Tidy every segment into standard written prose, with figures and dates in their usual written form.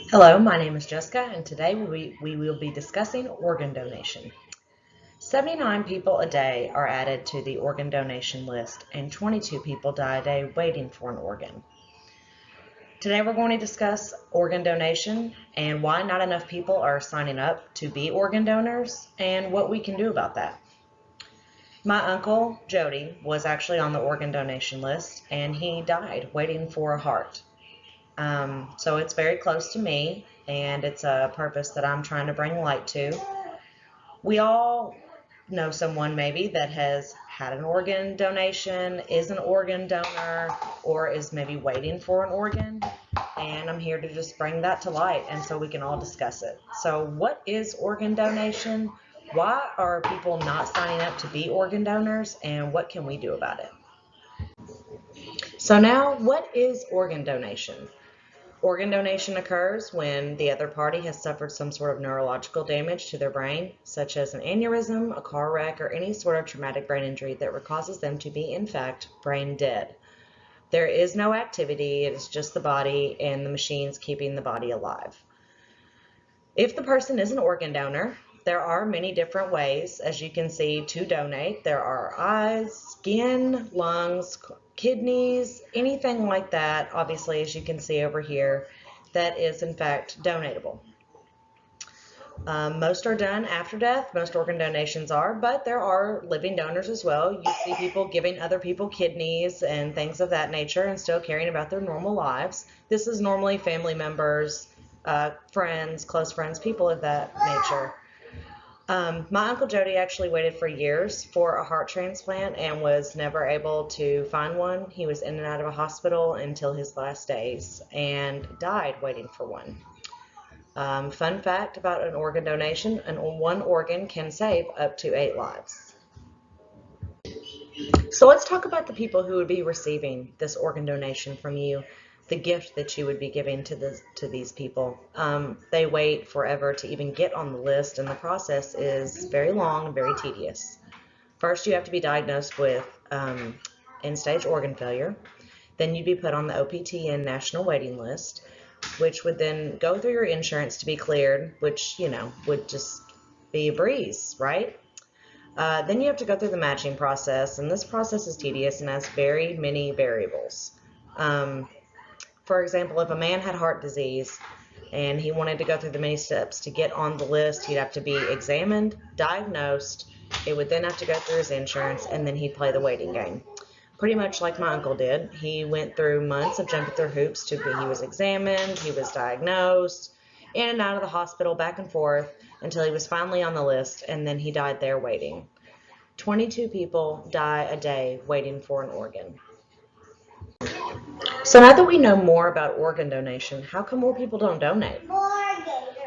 Hello, my name is Jessica, and today we will be discussing organ donation. 79 people a day are added to the organ donation list, and 22 people die a day waiting for an organ. Today we're going to discuss organ donation and why not enough people are signing up to be organ donors and what we can do about that. My uncle, Jody, was actually on the organ donation list, and he died waiting for a heart. So it's very close to me, and it's a purpose that I'm trying to bring light to. We all know someone maybe that has had an organ donation, is an organ donor, or is maybe waiting for an organ. And I'm here to just bring that to light, and so we can all discuss it. So what is organ donation? Why are people not signing up to be organ donors, and what can we do about it? So now, what is organ donation? Organ donation occurs when the other party has suffered some sort of neurological damage to their brain, such as an aneurysm, a car wreck, or any sort of traumatic brain injury that causes them to be, in fact, brain dead. There is no activity, it is just the body and the machines keeping the body alive. If the person is an organ donor, there are many different ways, as you can see, to donate. There are eyes, skin, lungs, kidneys, anything like that, obviously, as you can see over here, that is in fact donatable. Most are done after death, most organ donations are, but there are living donors as well. You see people giving other people kidneys and things of that nature and still caring about their normal lives. This is normally family members, friends, close friends, people of that nature. My Uncle Jody actually waited for years for a heart transplant and was never able to find one. He was in and out of a hospital until his last days and died waiting for one. Fun fact about an organ donation, one organ can save up to 8 lives. So let's talk about the people who would be receiving this organ donation from you, the gift that you would be giving to these people. They wait forever to even get on the list, and the process is very long and very tedious. First, you have to be diagnosed with end-stage organ failure. Then you'd be put on the OPTN national waiting list, which would then go through your insurance to be cleared, which, would just be a breeze, right? Then you have to go through the matching process, and this process is tedious and has very many variables. For example, if a man had heart disease and he wanted to go through the many steps to get on the list, he'd have to be examined, diagnosed, it would then have to go through his insurance, and then he'd play the waiting game. Pretty much like my uncle did. He went through months of jumping through hoops he was examined, he was diagnosed, in and out of the hospital, back and forth, until he was finally on the list, and then he died there waiting. 22 people die a day waiting for an organ. So now that we know more about organ donation, how come more people don't donate?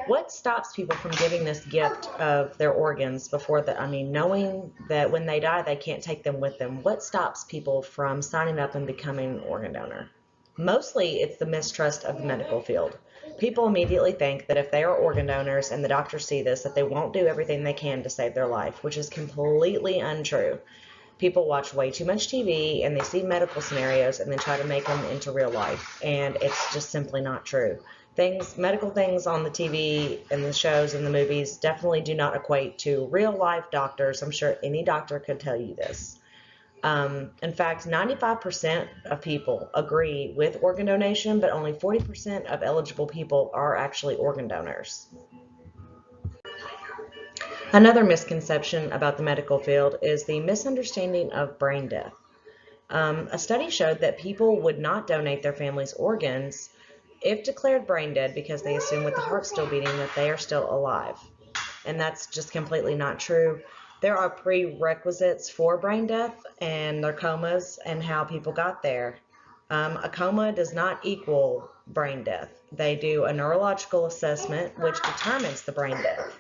What stops people from giving this gift of their organs knowing that when they die, they can't take them with them? What stops people from signing up and becoming an organ donor? Mostly, it's the mistrust of the medical field. People immediately think that if they are organ donors and the doctors see this, that they won't do everything they can to save their life, which is completely untrue. People watch way too much TV and they see medical scenarios and then try to make them into real life, and it's just simply not true. Medical things on the TV and the shows and the movies definitely do not equate to real life doctors. I'm sure any doctor could tell you this. In fact, 95% of people agree with organ donation, but only 40% of eligible people are actually organ donors. Another misconception about the medical field is the misunderstanding of brain death. A study showed that people would not donate their family's organs if declared brain dead because they assume with the heart still beating that they are still alive. And that's just completely not true. There are prerequisites for brain death and their comas and how people got there. A coma does not equal brain death. They do a neurological assessment which determines the brain death.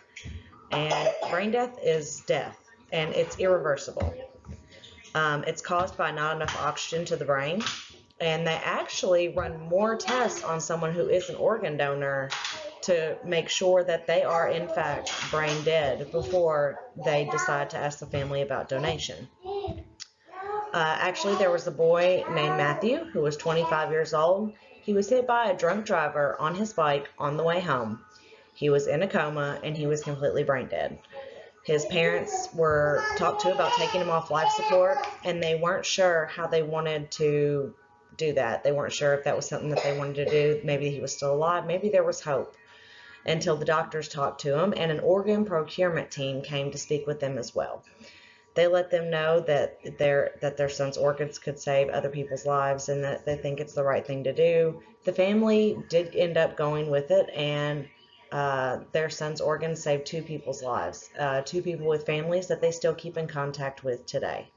And brain death is death, and it's irreversible. It's caused by not enough oxygen to the brain, and they actually run more tests on someone who is an organ donor to make sure that they are in fact brain dead before they decide to ask the family about donation. Actually, there was a boy named Matthew who was 25 years old. he was hit by a drunk driver on his bike on the way home. He was in a coma and he was completely brain dead. His parents were talked to about taking him off life support, and they weren't sure how they wanted to do that. They weren't sure if that was something that they wanted to do. Maybe he was still alive. Maybe there was hope, until the doctors talked to him and an organ procurement team came to speak with them as well. They let them know that their son's organs could save other people's lives and that they think it's the right thing to do. The family did end up going with it, and their son's organs saved 2 people's lives, 2 people with families that they still keep in contact with today.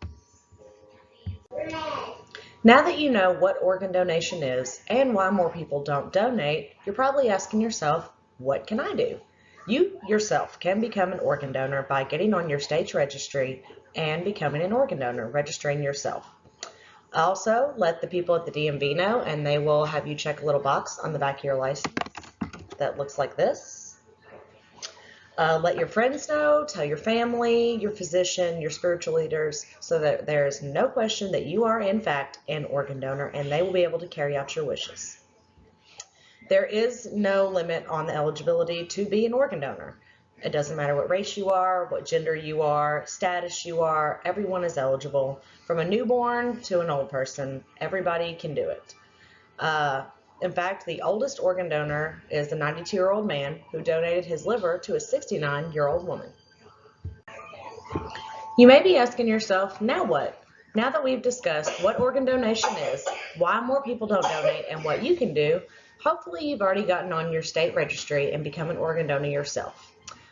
Now that you know what organ donation is and why more people don't donate, you're probably asking yourself, what can I do? You yourself can become an organ donor by getting on your state's registry and becoming an organ donor, registering yourself. Also, let the people at the DMV know, and they will have you check a little box on the back of your license that looks like this. Let your friends know, tell your family, your physician, your spiritual leaders, so that there's no question that you are in fact an organ donor, and they will be able to carry out your wishes. There is no limit on the eligibility to be an organ donor. It doesn't matter what race you are, what gender you are, status you are, everyone is eligible. From a newborn to an old person, everybody can do it. In fact, the oldest organ donor is a 92-year-old man who donated his liver to a 69-year-old woman. You may be asking yourself, now what? Now that we've discussed what organ donation is, why more people don't donate, and what you can do, hopefully you've already gotten on your state registry and become an organ donor yourself.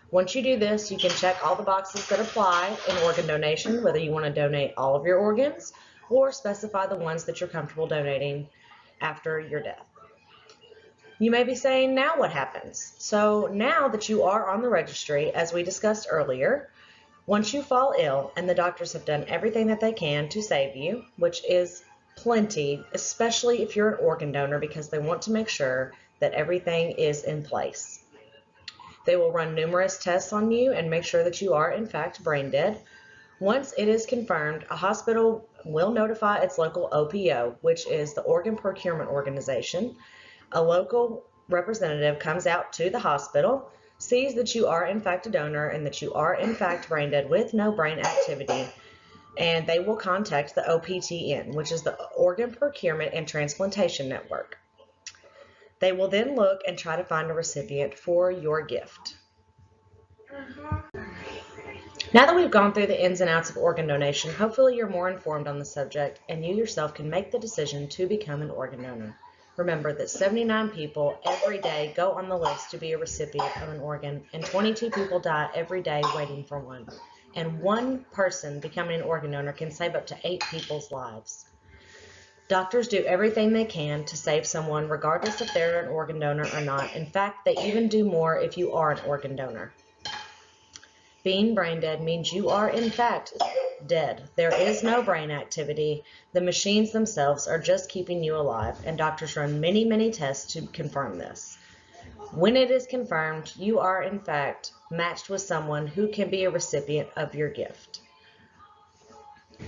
Once you do this, you can check all the boxes that apply in organ donation, whether you want to donate all of your organs or specify the ones that you're comfortable donating after your death. You may be saying, now what happens? So now that you are on the registry, as we discussed earlier, once you fall ill and the doctors have done everything that they can to save you, which is plenty, especially if you're an organ donor, because they want to make sure that everything is in place. They will run numerous tests on you and make sure that you are in fact brain dead. Once it is confirmed, a hospital will notify its local OPO, which is the Organ Procurement Organization. A local representative comes out to the hospital, sees that you are in fact a donor and that you are in fact brain dead with no brain activity, and they will contact the OPTN, which is the Organ Procurement and Transplantation Network. They will then look and try to find a recipient for your gift. Now that we've gone through the ins and outs of organ donation, hopefully you're more informed on the subject and you yourself can make the decision to become an organ donor. Remember that 79 people every day go on the list to be a recipient of an organ, and 22 people die every day waiting for one. And one person becoming an organ donor can save up to 8 people's lives. Doctors do everything they can to save someone regardless if they're an organ donor or not. In fact, they even do more if you are an organ donor. Being brain dead means you are in fact dead. There is no brain activity. The machines themselves are just keeping you alive, and doctors run many, many tests to confirm this. When it is confirmed, you are in fact matched with someone who can be a recipient of your gift.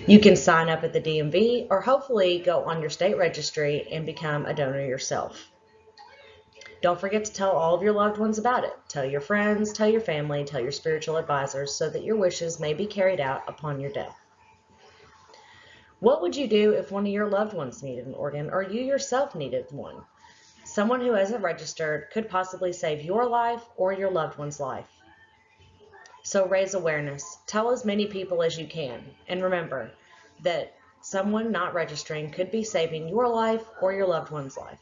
You can sign up at the DMV or hopefully go on your state registry and become a donor yourself. Don't forget to tell all of your loved ones about it. Tell your friends, tell your family, tell your spiritual advisors so that your wishes may be carried out upon your death. What would you do if one of your loved ones needed an organ or you yourself needed one? Someone who hasn't registered could possibly save your life or your loved one's life. So raise awareness. Tell as many people as you can. And remember that someone not registering could be saving your life or your loved one's life.